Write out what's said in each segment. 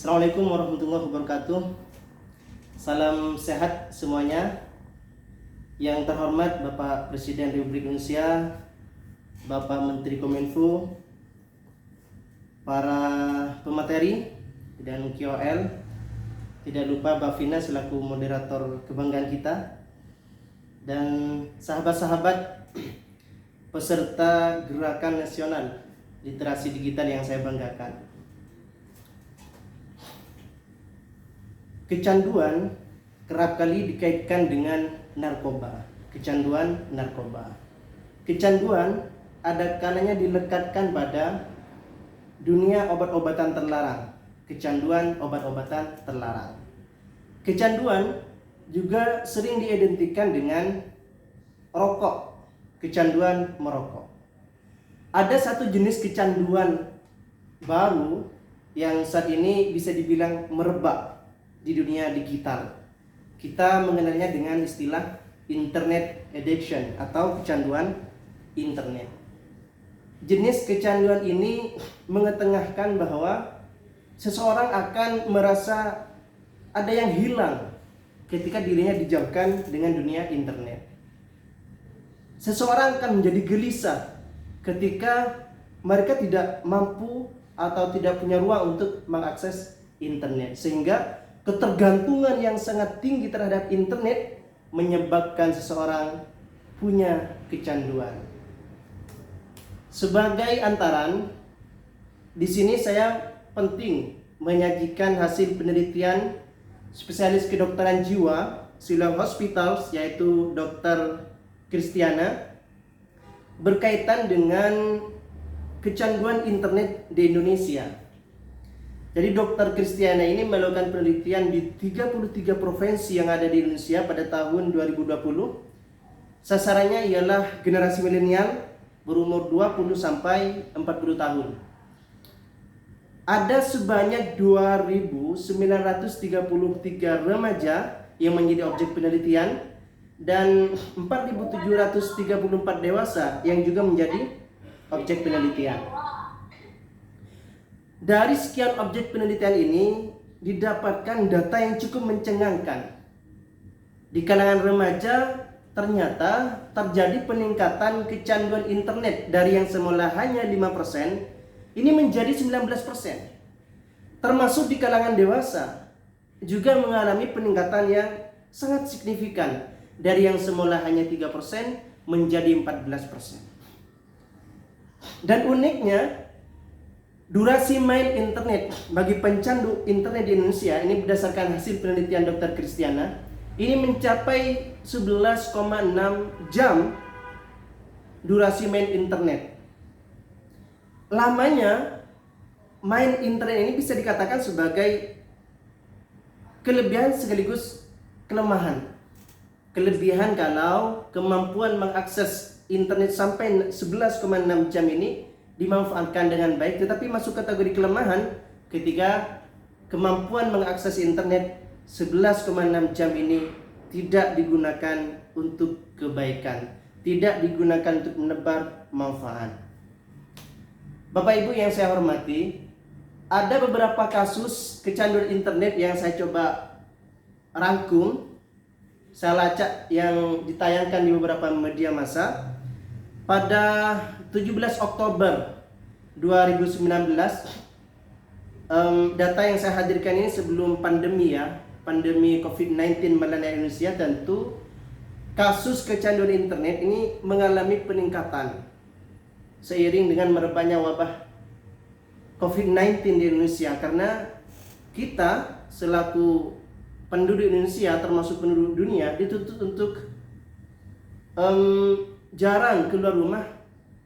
Assalamualaikum warahmatullahi wabarakatuh. Salam sehat semuanya. Yang terhormat Bapak Presiden Republik Indonesia, Bapak Menteri Kominfo, para pemateri dan KOL, tidak lupa Mbak Vina selaku moderator kebanggaan kita, dan sahabat-sahabat peserta Gerakan Nasional Literasi Digital yang saya banggakan. Kecanduan kerap kali dikaitkan dengan narkoba. Kecanduan narkoba. Kecanduan ada kalanya dilekatkan pada dunia obat-obatan terlarang. Kecanduan obat-obatan terlarang. Kecanduan juga sering diidentikan dengan rokok. Kecanduan merokok. Ada satu jenis kecanduan baru yang saat ini bisa dibilang merebak di dunia digital. Kita mengenalnya dengan istilah internet addiction atau kecanduan internet. Jenis kecanduan ini mengetengahkan bahwa seseorang akan merasa ada yang hilang ketika dirinya dijauhkan dengan dunia internet. Seseorang akan menjadi gelisah ketika mereka tidak mampu atau tidak punya ruang untuk mengakses internet, sehingga ketergantungan yang sangat tinggi terhadap internet menyebabkan seseorang punya kecanduan. Sebagai antaran, di sini saya penting menyajikan hasil penelitian spesialis kedokteran jiwa Siloam Hospitals, yaitu Dr. Kristiana, berkaitan dengan kecanduan internet di Indonesia. Jadi Dr. Kristiana ini melakukan penelitian di 33 provinsi yang ada di Indonesia pada tahun 2020. Sasarannya ialah generasi milenial berumur 20 sampai 40 tahun. Ada sebanyak 2.933 remaja yang menjadi objek penelitian dan 4.734 dewasa yang juga menjadi objek penelitian. Dari sekian objek penelitian ini didapatkan data yang cukup mencengangkan. Di kalangan remaja ternyata terjadi peningkatan kecanduan internet dari yang semula hanya 5% ini menjadi 19%. Termasuk di kalangan dewasa juga mengalami peningkatan yang sangat signifikan dari yang semula hanya 3% menjadi 14%. Dan uniknya, durasi main internet bagi pencandu internet di Indonesia ini berdasarkan hasil penelitian Dr. Kristiana ini mencapai 11,6 jam durasi main internet. Lamanya main internet ini bisa dikatakan sebagai kelebihan sekaligus kelemahan. Kelebihan kalau kemampuan mengakses internet sampai 11,6 jam ini dimanfaatkan dengan baik, tetapi masuk kategori kelemahan ketika kemampuan mengakses internet 11,6 jam ini tidak digunakan untuk kebaikan, tidak digunakan untuk menebar manfaat. Bapak Ibu yang saya hormati, ada beberapa kasus kecanduan internet yang saya coba rangkum, saya lacak yang ditayangkan di beberapa media massa. Pada 17 Oktober 2019, data yang saya hadirkan ini sebelum pandemi pandemi COVID-19 melanda Indonesia, tentu kasus kecanduan internet ini mengalami peningkatan seiring dengan merebaknya wabah COVID-19 di Indonesia, karena kita selaku penduduk Indonesia termasuk penduduk dunia dituntut untuk jarang keluar rumah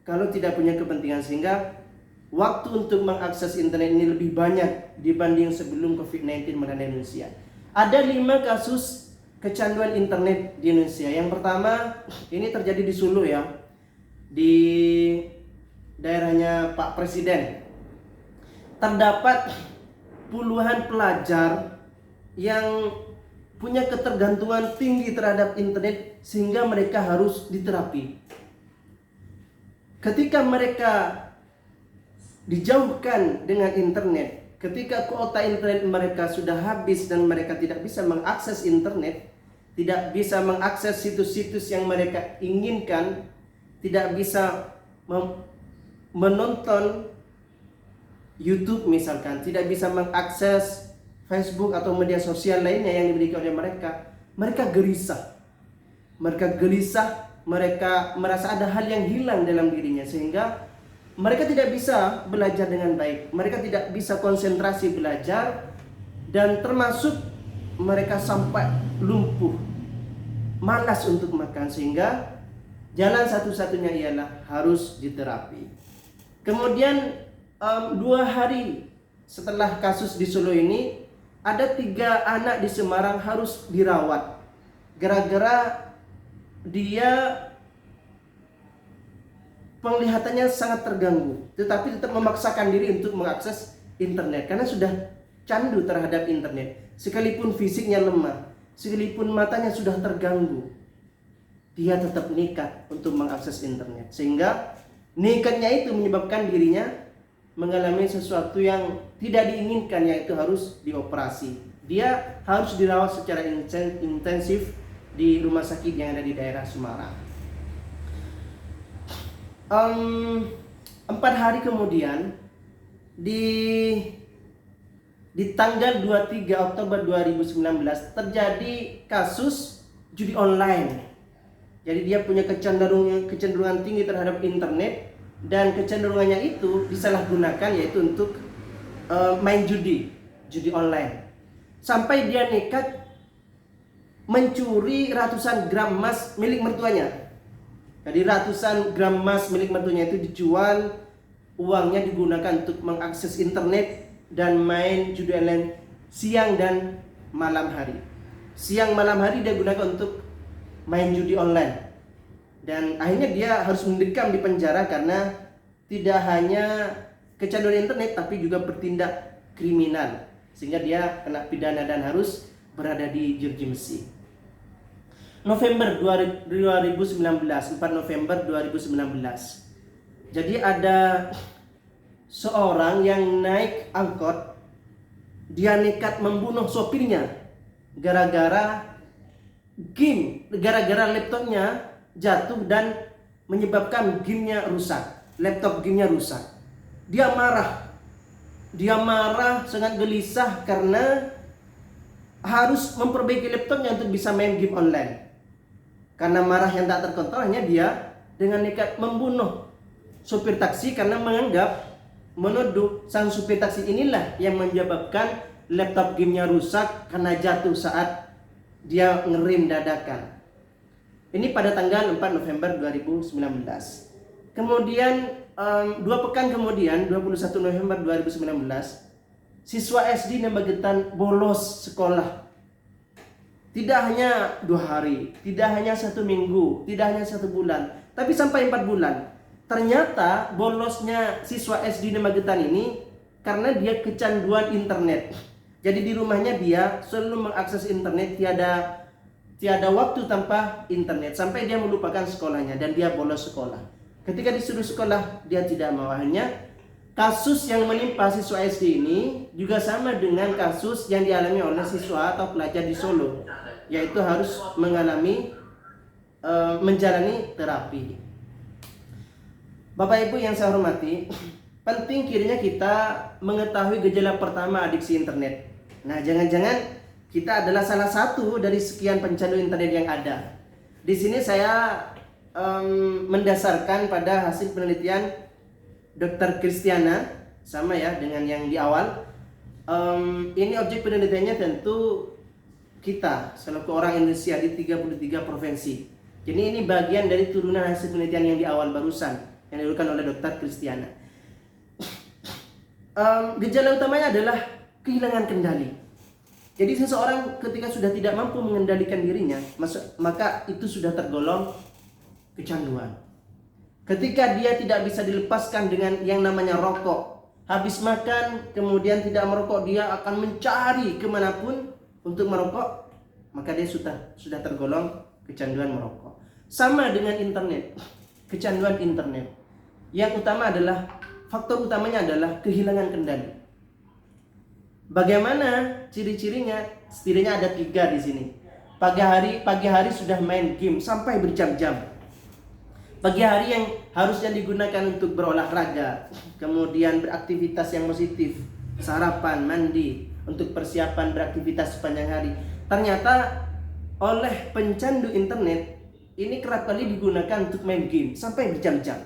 kalau tidak punya kepentingan, sehingga waktu untuk mengakses internet ini lebih banyak dibanding sebelum COVID-19 melanda Indonesia. Ada 5 kasus kecanduan internet di Indonesia. Yang pertama ini terjadi di Solo di daerahnya Pak Presiden. Terdapat puluhan pelajar yang punya ketergantungan tinggi terhadap internet sehingga mereka harus diterapi. Ketika mereka dijauhkan dengan internet, Ketika kuota internet mereka sudah habis dan mereka tidak bisa mengakses internet, tidak bisa mengakses situs-situs yang mereka inginkan, tidak bisa menonton YouTube misalkan, tidak bisa mengakses Facebook atau media sosial lainnya yang dimiliki oleh mereka, mereka gelisah. Mereka gelisah, mereka merasa ada hal yang hilang dalam dirinya, sehingga mereka tidak bisa belajar dengan baik, mereka tidak bisa konsentrasi belajar, dan termasuk mereka sampai lumpuh, malas untuk makan, sehingga jalan satu-satunya ialah harus diterapi. Kemudian 2 hari setelah kasus di Solo ini, ada 3 anak di Semarang harus dirawat gara-gara dia penglihatannya sangat terganggu, tetapi tetap memaksakan diri untuk mengakses internet karena sudah candu terhadap internet. Sekalipun fisiknya lemah, sekalipun matanya sudah terganggu, dia tetap nekat untuk mengakses internet, sehingga nekatnya itu menyebabkan dirinya mengalami sesuatu yang tidak diinginkan, yaitu harus dioperasi. Dia harus dirawat secara intensif di rumah sakit yang ada di daerah Semarang. 4 hari kemudian, di tanggal 23 Oktober 2019 terjadi kasus judi online. Jadi dia punya kecenderungan tinggi terhadap internet, dan kecenderungannya itu disalahgunakan, yaitu untuk main judi online. Sampai dia nekat mencuri ratusan gram emas milik mertuanya. Jadi ratusan gram emas milik mertuanya itu dijual, uangnya digunakan untuk mengakses internet dan main judi online siang dan malam hari. Siang malam hari dia gunakan untuk main judi online. Dan akhirnya dia harus mendekam di penjara karena tidak hanya kecanduan internet tapi juga bertindak kriminal, sehingga dia kena pidana dan harus berada di jeruji besi. November 2019, 4 November 2019. Jadi ada seorang yang naik angkot, dia nekat membunuh sopirnya gara-gara laptopnya jatuh dan menyebabkan gamenya rusak. Laptop gamenya rusak. Dia marah, sangat gelisah karena harus memperbaiki laptopnya untuk bisa main game online. Karena marah yang tak terkontrol, hanya dia dengan nekat membunuh supir taksi karena menuduh sang supir taksi inilah yang menyebabkan laptop gamenya rusak karena jatuh saat dia ngerem dadakan. Ini pada tanggal 4 November 2019. Kemudian 2 pekan kemudian, 21 November 2019, siswa SD di Magetan bolos sekolah. Tidak hanya 2 hari, tidak hanya 1 minggu, tidak hanya 1 bulan, tapi sampai 4 bulan. Ternyata bolosnya siswa SD di Magetan ini karena dia kecanduan internet. Jadi di rumahnya dia selalu mengakses internet, tiada waktu tanpa internet, sampai dia melupakan sekolahnya dan dia bolos sekolah. Ketika disuruh sekolah, dia tidak mau. Akhirnya kasus yang menimpa siswa SD ini juga sama dengan kasus yang dialami oleh siswa atau pelajar di Solo, yaitu harus menjalani terapi. Bapak Ibu yang saya hormati, penting kiranya kita mengetahui gejala pertama adiksi internet. Nah, jangan-jangan kita adalah salah satu dari sekian pencandu internet yang ada. Di sini saya mendasarkan pada hasil penelitian Dr. Kristiana, sama ya dengan yang di awal. Ini objek penelitiannya tentu kita selaku orang Indonesia di 33 provinsi. Jadi ini bagian dari turunan hasil penelitian yang di awal barusan yang dilakukan oleh Dr. Kristiana. Gejala utamanya adalah kehilangan kendali. Jadi seseorang ketika sudah tidak mampu mengendalikan dirinya, maka itu sudah tergolong kecanduan. Ketika dia tidak bisa dilepaskan dengan yang namanya rokok, habis makan kemudian tidak merokok, dia akan mencari kemanapun untuk merokok, maka dia sudah tergolong kecanduan merokok. Sama dengan internet, kecanduan internet. Yang utama adalah, faktor utamanya adalah kehilangan kendali. Bagaimana ciri-cirinya? Setidaknya ada 3 di sini. Pagi hari sudah main game sampai berjam-jam. Pagi hari yang harusnya digunakan untuk berolahraga, kemudian beraktivitas yang positif, sarapan, mandi, untuk persiapan beraktivitas sepanjang hari. Ternyata oleh pencandu internet ini kerap kali digunakan untuk main game sampai berjam-jam,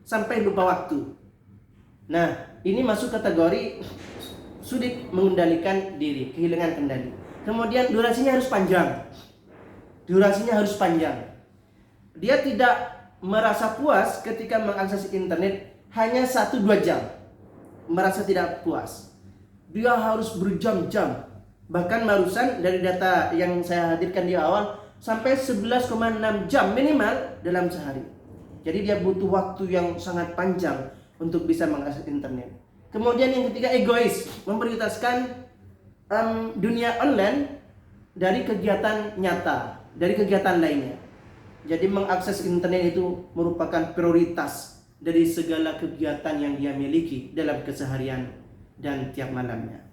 sampai lupa waktu. Nah, ini masuk kategori sulit mengendalikan diri, kehilangan kendali. Kemudian durasinya harus panjang. Dia tidak merasa puas ketika mengakses internet hanya 1-2 jam. Merasa tidak puas. Dia harus berjam-jam. Bahkan barusan dari data yang saya hadirkan di awal, sampai 11,6 jam minimal dalam sehari. Jadi dia butuh waktu yang sangat panjang untuk bisa mengakses internet. Kemudian yang ketiga, egois, memprioritaskan dunia online dari kegiatan nyata, dari kegiatan lainnya. Jadi mengakses internet itu merupakan prioritas dari segala kegiatan yang dia miliki dalam keseharian dan tiap malamnya.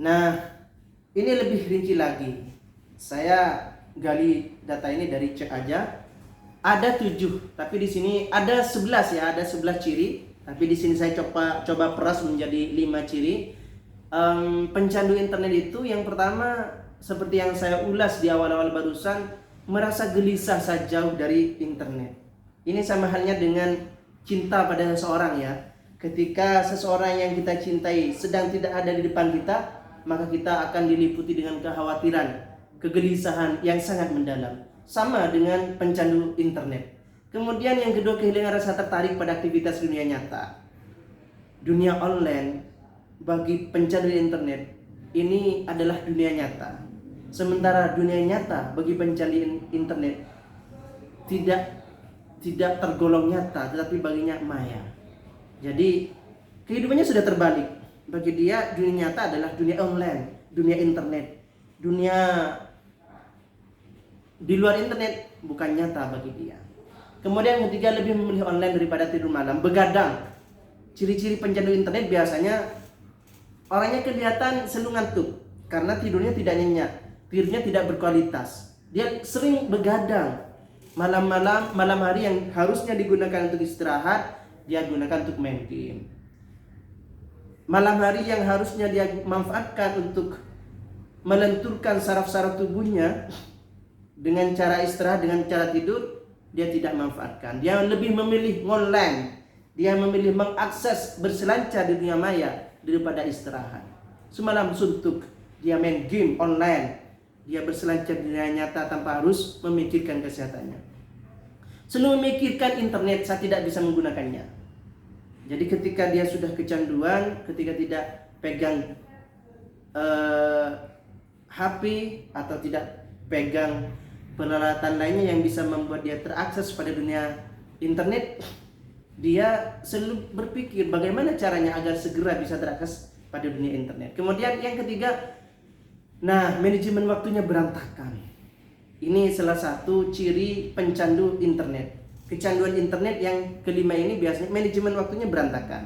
Nah, ini lebih rinci lagi. Saya gali data ini dari cek aja. Ada 7, tapi di sini ada 11 ya, ada 11 ciri. Tapi di sini saya coba peras menjadi 5 ciri. Pencandu internet itu yang pertama, seperti yang saya ulas di awal-awal barusan, merasa gelisah saat jauh dari internet. Ini sama halnya dengan cinta pada seseorang ya. Ketika seseorang yang kita cintai sedang tidak ada di depan kita, maka kita akan diliputi dengan kekhawatiran, kegelisahan yang sangat mendalam. Sama dengan pencandu internet. Kemudian yang kedua, kehilangan rasa tertarik pada aktivitas dunia nyata. Dunia online bagi pencandu internet ini adalah dunia nyata. Sementara dunia nyata bagi pencandu internet tidak tergolong nyata, tetapi baginya maya. Jadi kehidupannya sudah terbalik. Bagi dia dunia nyata adalah dunia online, dunia internet. Dunia di luar internet bukan nyata bagi dia. Kemudian ketiga, lebih memilih online daripada tidur malam, begadang. Ciri-ciri pencandu internet biasanya orangnya kelihatan selalu ngantuk karena tidurnya tidak nyenyak, tidurnya tidak berkualitas. Dia sering begadang. Malam hari yang harusnya digunakan untuk istirahat, dia gunakan untuk main game. Malam hari yang harusnya dia manfaatkan untuk melenturkan saraf-saraf tubuhnya dengan cara istirahat, dengan cara tidur, dia tidak manfaatkan. Dia lebih memilih online. Dia memilih mengakses berselancar di dunia maya daripada istirahat. Semalam suntuk, dia main game online. Dia berselancar di dunia nyata tanpa harus memikirkan kesehatannya. Selalu memikirkan internet, saya tidak bisa menggunakannya. Jadi ketika dia sudah kecanduan, ketika tidak pegang HP atau tidak pegang peralatan lainnya yang bisa membuat dia terakses pada dunia internet, dia selalu berpikir bagaimana caranya agar segera bisa terakses pada dunia internet. Kemudian yang ketiga, manajemen waktunya berantakan. Ini salah satu ciri pencandu internet. Kecanduan internet yang kelima ini biasanya manajemen waktunya berantakan.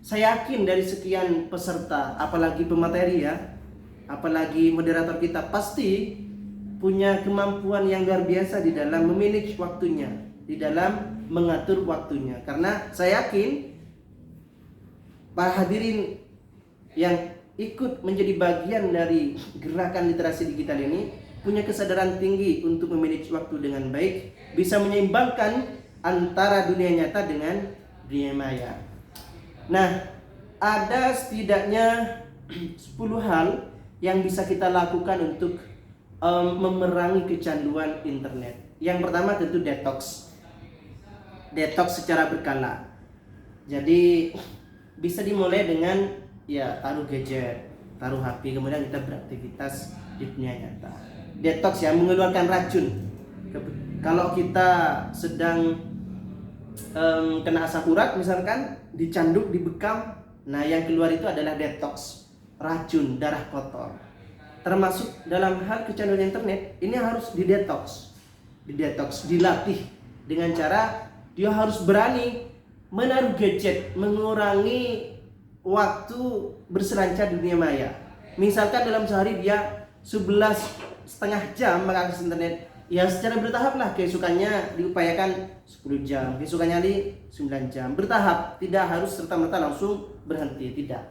Saya yakin dari sekian peserta, apalagi pemateri ya, apalagi moderator kita, pasti punya kemampuan yang luar biasa di dalam memanage waktunya, di dalam mengatur waktunya. Karena saya yakin para hadirin yang ikut menjadi bagian dari gerakan literasi digital ini punya kesadaran tinggi untuk memanage waktu dengan baik, bisa menyeimbangkan antara dunia nyata dengan dunia maya. Nah, ada setidaknya 10 hal yang bisa kita lakukan untuk memerangi kecanduan internet. Yang pertama tentu detox secara berkala. Jadi bisa dimulai dengan taruh gadget, taruh HP, kemudian kita beraktivitas di dunia nyata. Detox ya, mengeluarkan racun. Kalau kita sedang kena asam urat misalkan, dicanduk, dibekam, yang keluar itu adalah detox, racun, darah kotor. Termasuk dalam hal kecanduan internet, ini harus didetox, dilatih dengan cara dia harus berani menaruh gadget, mengurangi waktu berselancar di dunia maya. Misalkan dalam sehari dia 11,5 jam mengakses internet, ya secara bertahap lah, keesokannya diupayakan 10 jam, keesokannya di 9 jam, bertahap, tidak harus serta-merta langsung berhenti, tidak,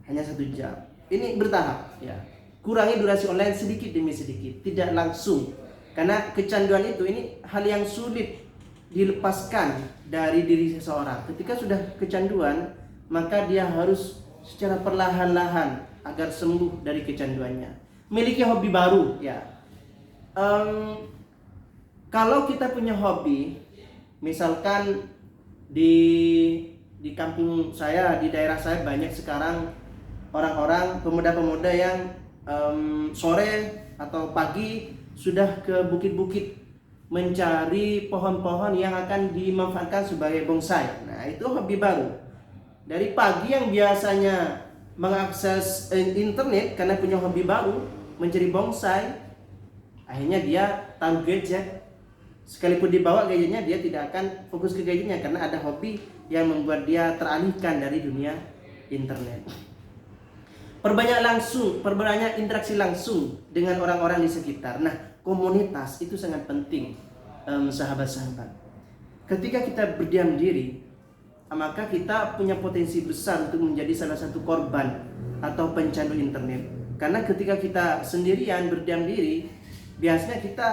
hanya 1 jam, ini bertahap ya. Kurangi durasi online sedikit demi sedikit, tidak langsung, karena kecanduan itu ini hal yang sulit dilepaskan dari diri seseorang. Ketika sudah kecanduan, maka dia harus secara perlahan-lahan agar sembuh dari kecanduannya. Miliki hobi baru ya. Kalau kita punya hobi, misalkan di kampung saya, di daerah saya banyak sekarang orang-orang pemuda-pemuda yang sore atau pagi sudah ke bukit-bukit mencari pohon-pohon yang akan dimanfaatkan sebagai bonsai. Nah, itu hobi baru. Dari pagi yang biasanya mengakses internet karena punya hobi baru, mencari bonsai, akhirnya dia tahu gadget. Sekalipun dibawa gadgetnya, dia tidak akan fokus ke gadgetnya karena ada hobi yang membuat dia teralihkan dari dunia internet. Perbanyak interaksi langsung dengan orang-orang di sekitar. Nah, komunitas itu sangat penting, sahabat-sahabat. Ketika kita berdiam diri, maka kita punya potensi besar untuk menjadi salah satu korban atau pencandu internet. Karena ketika kita sendirian berdiam diri, biasanya kita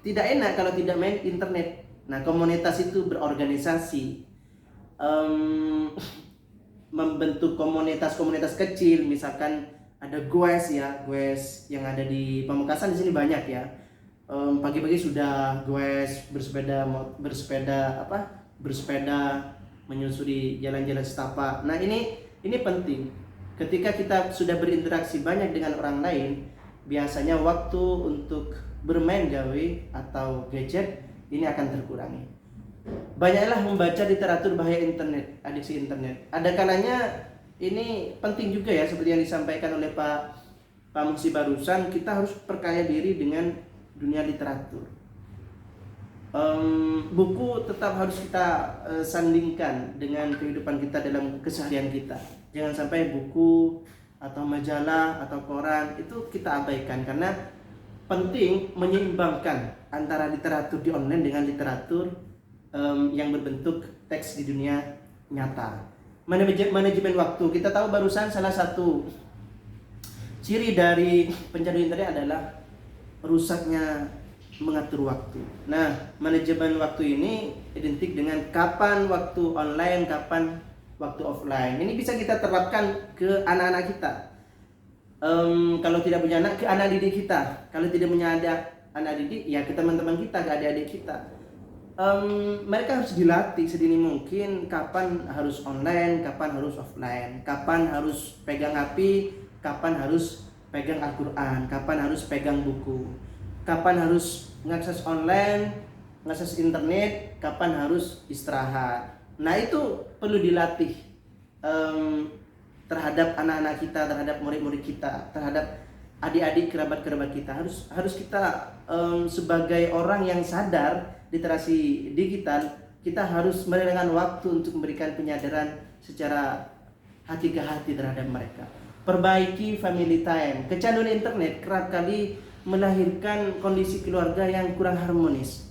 tidak enak kalau tidak main internet. Nah, komunitas itu berorganisasi, membentuk komunitas-komunitas kecil. Misalkan ada goes ya, goes yang ada di Pamekasan, di sini banyak ya. Pagi-pagi sudah goes bersepeda menyusuri jalan-jalan setapak. Nah, ini penting. Ketika kita sudah berinteraksi banyak dengan orang lain, biasanya waktu untuk bermain gawe atau gadget ini akan terkurangi. Banyaklah membaca literatur bahaya internet, adiksi internet. Ada kalanya ini penting juga ya, seperti yang disampaikan oleh Pak Musi barusan, kita harus perkaya diri dengan dunia literatur. Buku tetap harus kita sandingkan dengan kehidupan kita dalam keseharian kita. Jangan sampai buku atau majalah atau koran itu kita abaikan, karena penting menyeimbangkan antara literatur di online dengan literatur yang berbentuk teks di dunia nyata. Manajemen waktu, kita tahu barusan salah satu ciri dari pencandu internet adalah rusaknya mengatur waktu. Nah, manajemen waktu ini identik dengan kapan waktu online, kapan waktu offline. Ini bisa kita terapkan ke anak-anak kita. Kalau tidak punya anak, ke anak didik kita. Kalau tidak punya anak didik, ya ke teman-teman kita, ke adik-adik kita. Mereka harus dilatih sedini mungkin kapan harus online, kapan harus offline, kapan harus pegang HP, kapan harus pegang Al-Quran, kapan harus pegang buku, kapan harus mengakses online, mengakses internet, kapan harus istirahat. Nah, itu perlu dilatih terhadap anak-anak kita, terhadap murid-murid kita, terhadap adik-adik kerabat-kerabat kita. Harus kita sebagai orang yang sadar literasi digital, kita harus merelakan waktu untuk memberikan penyadaran secara hati ke hati terhadap mereka. Perbaiki family time. Kecanduan internet kerap kali melahirkan kondisi keluarga yang kurang harmonis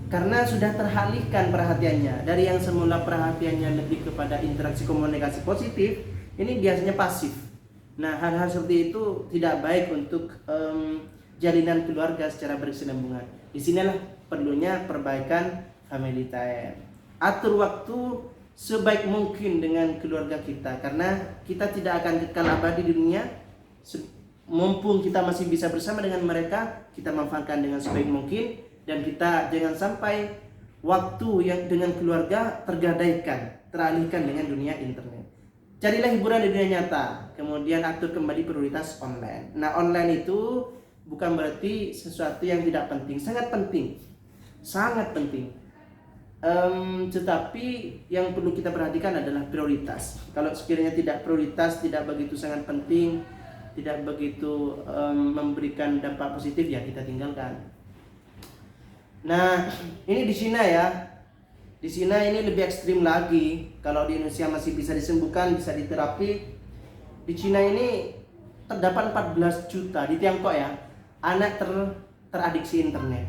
karena sudah teralihkan perhatiannya dari yang semula perhatiannya lebih kepada interaksi komunikasi positif, ini biasanya pasif. Nah, hal-hal seperti itu tidak baik untuk jalinan keluarga secara berkesinambungan. Disinilah perlunya perbaikan family time. Atur waktu sebaik mungkin dengan keluarga kita, karena kita tidak akan kekal abadi di dunia. Mumpung kita masih bisa bersama dengan mereka, kita manfaatkan dengan sebaik mungkin, dan kita jangan sampai waktu yang dengan keluarga tergadaikan, teralihkan dengan dunia internet. Carilah hiburan di dunia nyata, kemudian atur kembali prioritas online. Nah, online itu bukan berarti sesuatu yang tidak penting, sangat penting, sangat penting. Tetapi yang perlu kita perhatikan adalah prioritas. Kalau sekiranya tidak prioritas, tidak begitu sangat penting, tidak begitu memberikan dampak positif, ya kita tinggalkan. Nah, ini di Cina ya, Di Cina ini lebih ekstrim lagi. Kalau di Indonesia masih bisa disembuhkan, bisa diterapi. Di Cina ini terdapat 14 juta di Tiongkok ya, anak teradiksi internet.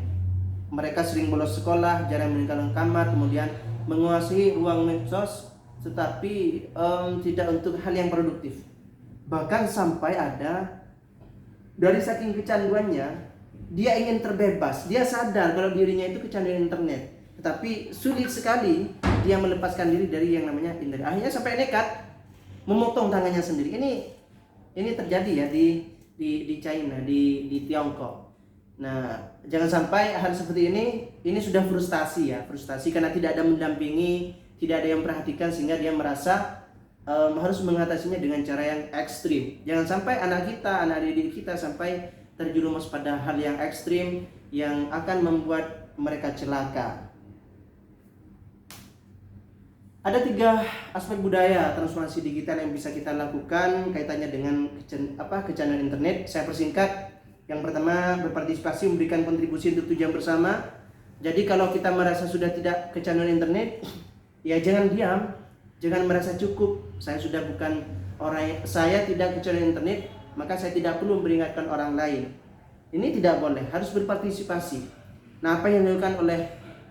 Mereka sering bolos sekolah, jarang meninggalkan kamar, kemudian menguasai ruang medsos, tetapi tidak untuk hal yang produktif. Bahkan sampai ada dari saking kecanduannya, dia ingin terbebas. Dia sadar kalau dirinya itu kecanduan internet, tetapi sulit sekali dia melepaskan diri dari yang namanya internet. Akhirnya sampai nekat memotong tangannya sendiri. Ini terjadi ya di China, di Tiongkok. Nah, jangan sampai hal seperti ini sudah frustasi ya, frustasi karena tidak ada mendampingi, tidak ada yang perhatikan, sehingga dia merasa harus mengatasinya dengan cara yang ekstrim. Jangan sampai anak didik kita sampai terjerumus pada hal yang ekstrim yang akan membuat mereka celaka. Ada 3 aspek budaya transformasi digital yang bisa kita lakukan kaitannya dengan kecanduan internet. Saya persingkat. Yang pertama, berpartisipasi, memberikan kontribusi untuk tujuan bersama. Jadi kalau kita merasa sudah tidak kecanduan internet, ya jangan diam, jangan merasa cukup. Saya tidak kecanduan internet, maka saya tidak perlu memperingatkan orang lain. Ini tidak boleh, harus berpartisipasi. Nah, apa yang dilakukan oleh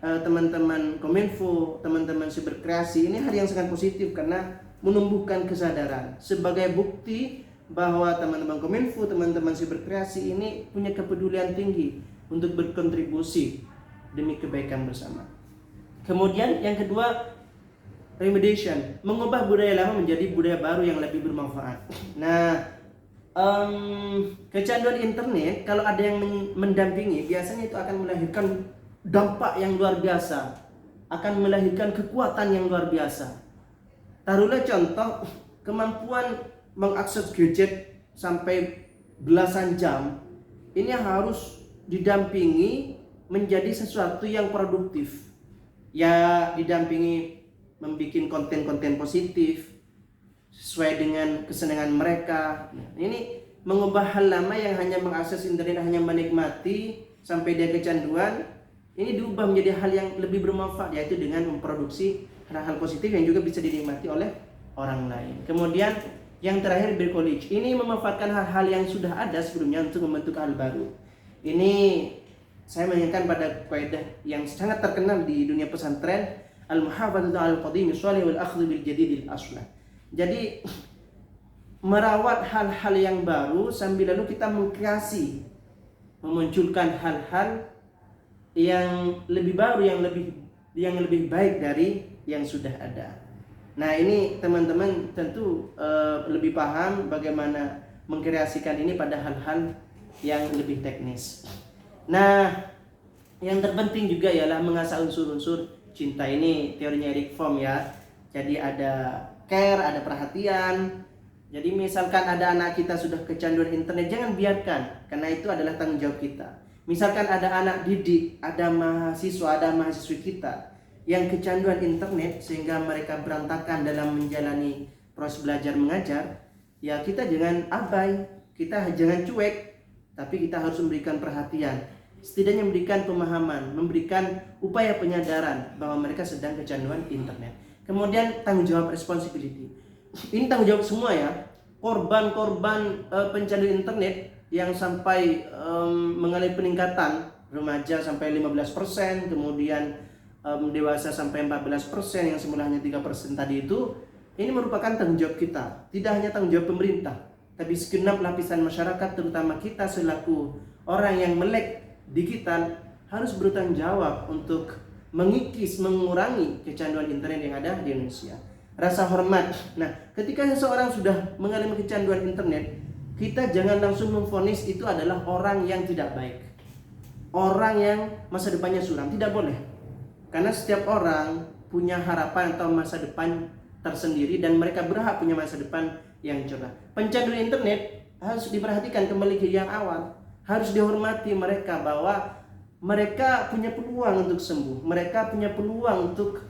teman-teman Kominfo, teman-teman Siberkreasi, ini hal yang sangat positif karena menumbuhkan kesadaran. Sebagai bukti bahwa teman-teman Kominfo, teman-teman Siberkreasi ini punya kepedulian tinggi untuk berkontribusi demi kebaikan bersama. Kemudian yang kedua, remediation, mengubah budaya lama menjadi budaya baru yang lebih bermanfaat. Nah, kecanduan internet kalau ada yang mendampingi, biasanya itu akan melahirkan dampak yang luar biasa, akan melahirkan kekuatan yang luar biasa. Taruhlah contoh, kemampuan mengakses gadget sampai belasan jam, ini harus didampingi menjadi sesuatu yang produktif. Ya, didampingi membuat konten-konten positif sesuai dengan kesenangan mereka. Ini mengubah hal lama yang hanya mengakses internet, hanya menikmati sampai dia kecanduan. Ini diubah menjadi hal yang lebih bermanfaat, yaitu dengan memproduksi hal-hal positif yang juga bisa dinikmati oleh orang lain. Kemudian yang terakhir, bercollege. Ini memanfaatkan hal-hal yang sudah ada sebelumnya untuk membentuk hal baru. Ini saya mengingatkan pada kaidah yang sangat terkenal di dunia pesantren, al-muhafadzatu 'alal qadimi shalih wal akhdhu bil jadidil aslah. Jadi merawat hal-hal yang baru sambil lalu kita mengkreasi, memunculkan hal-hal yang lebih baru, yang lebih baik dari yang sudah ada. Nah, ini teman-teman tentu lebih paham bagaimana mengkreasikan ini pada hal-hal yang lebih teknis. Nah, yang terpenting juga ialah mengasah unsur-unsur cinta. Ini teorinya Eric Fromm ya. Jadi ada care, ada perhatian. Jadi misalkan ada anak kita sudah kecanduan internet, jangan biarkan, karena itu adalah tanggung jawab kita. Misalkan ada anak didik, ada mahasiswa, ada mahasiswi kita yang kecanduan internet sehingga mereka berantakan dalam menjalani proses belajar mengajar, ya kita jangan abai, kita jangan cuek, tapi kita harus memberikan perhatian. Setidaknya memberikan pemahaman, memberikan upaya penyadaran bahwa mereka sedang kecanduan internet. Kemudian tanggung jawab, responsibility. Ini tanggung jawab semua ya. Korban-korban pencanduan internet yang sampai mengalami peningkatan, remaja sampai 15%, kemudian dewasa sampai 14%, yang semula hanya 3% tadi itu, ini merupakan tanggung jawab kita. Tidak hanya tanggung jawab pemerintah, tapi segenap lapisan masyarakat, terutama kita selaku orang yang melek digital, harus bertanggung jawab untuk mengikis, mengurangi kecanduan internet yang ada di Indonesia. Rasa hormat. Nah, ketika seseorang sudah mengalami kecanduan internet, kita jangan langsung memvonis itu adalah orang yang tidak baik, orang yang masa depannya suram. Tidak boleh, karena setiap orang punya harapan atau masa depan tersendiri dan mereka berhak punya masa depan yang cerah. Pencanduan internet harus diperhatikan kembali ke yang awal, harus dihormati mereka bahwa mereka punya peluang untuk sembuh, mereka punya peluang untuk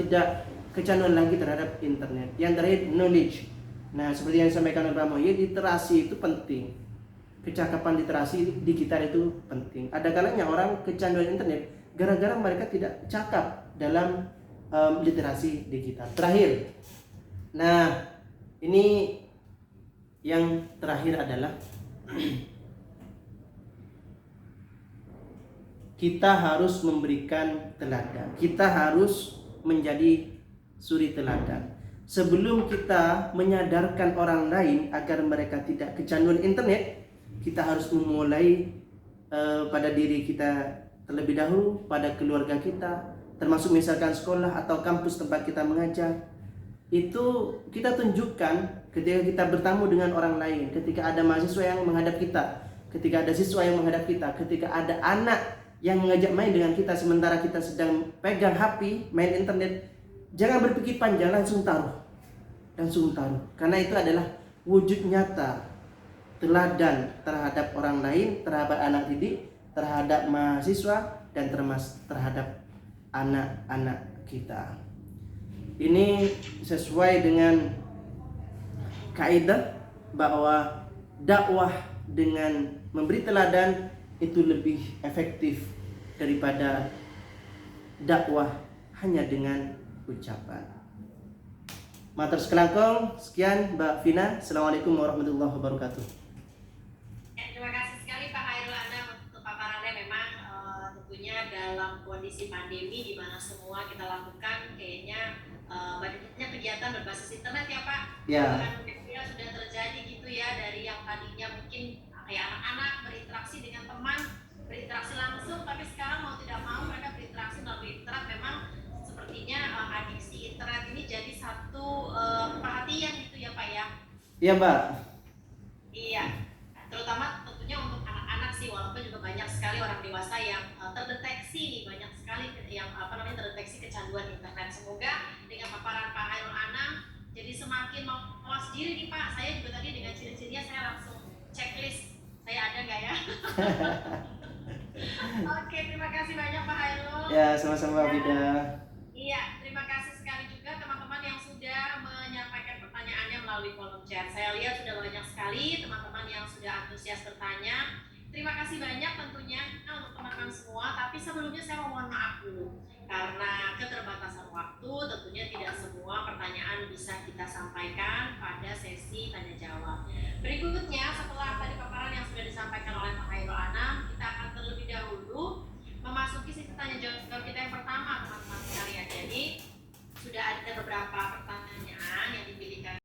tidak kecanduan lagi terhadap internet. Yang terakhir, knowledge. Nah, seperti yang disampaikan oleh Pak Muhyiddin, literasi itu penting. Kecakapan literasi digital itu penting. Ada kalanya orang kecanduan internet gara-gara mereka tidak cakap dalam literasi digital. Terakhir, nah ini yang terakhir adalah kita harus memberikan teladan. Kita harus menjadi suri teladan. Sebelum kita menyadarkan orang lain agar mereka tidak kecanduan internet, kita harus memulai pada diri kita terlebih dahulu, pada keluarga kita, termasuk misalkan sekolah atau kampus tempat kita mengajar. Itu kita tunjukkan ketika kita bertamu dengan orang lain, ketika ada mahasiswa yang menghadap kita, ketika ada siswa yang menghadap kita, ketika ada anak yang mengajak main dengan kita sementara kita sedang pegang HP, main internet, jangan berpikir panjang, langsung taruh. Karena itu adalah wujud nyata teladan terhadap orang lain, terhadap anak didik, terhadap mahasiswa, dan terhadap anak-anak kita. Ini sesuai dengan kaidah bahwa dakwah dengan memberi teladan itu lebih efektif daripada dakwah hanya dengan ucapan. Matur sekelangkong, sekian Mbak Vina. Assalamualaikum warahmatullahi wabarakatuh. Terima kasih sekali Pak Hairul Anam untuk paparannya. Memang tentunya dalam kondisi pandemi di mana semua kita lakukan kayaknya banyaknya kegiatan berbasis internet ya Pak. Ya. Bahkan sudah terjadi gitu ya, dari yang tadinya mungkin kayak anak-anak berinteraksi dengan teman, berinteraksi langsung, tapi sekarang mau tidak mau mereka berinteraksi melalui internet. Memang sepertinya adiksi internet ini jadi satu perhatian gitu ya Pak ya. Iya Mbak. Iya, terutama tentunya untuk anak-anak sih, walaupun juga banyak sekali orang dewasa yang terdeteksi, banyak sekali yang terdeteksi kecanduan internet. Semoga dengan paparan Pak Hairul Anam jadi semakin mawas diri nih Pak. Saya juga tadi dengan ciri-cirinya saya langsung checklist, saya ada nggak ya? Oke, terima kasih banyak Pak Hairul. Ya, sama-sama Vida. Iya, terima kasih sekali juga teman-teman yang sudah menyampaikan pertanyaannya melalui kolom chat. Saya lihat sudah banyak sekali teman-teman yang sudah antusias bertanya. Terima kasih banyak tentunya untuk teman-teman semua. Tapi sebelumnya saya mohon maaf dulu, karena keterbatasan waktu tentunya tidak semua pertanyaan bisa kita sampaikan pada sesi tanya jawab. Berikut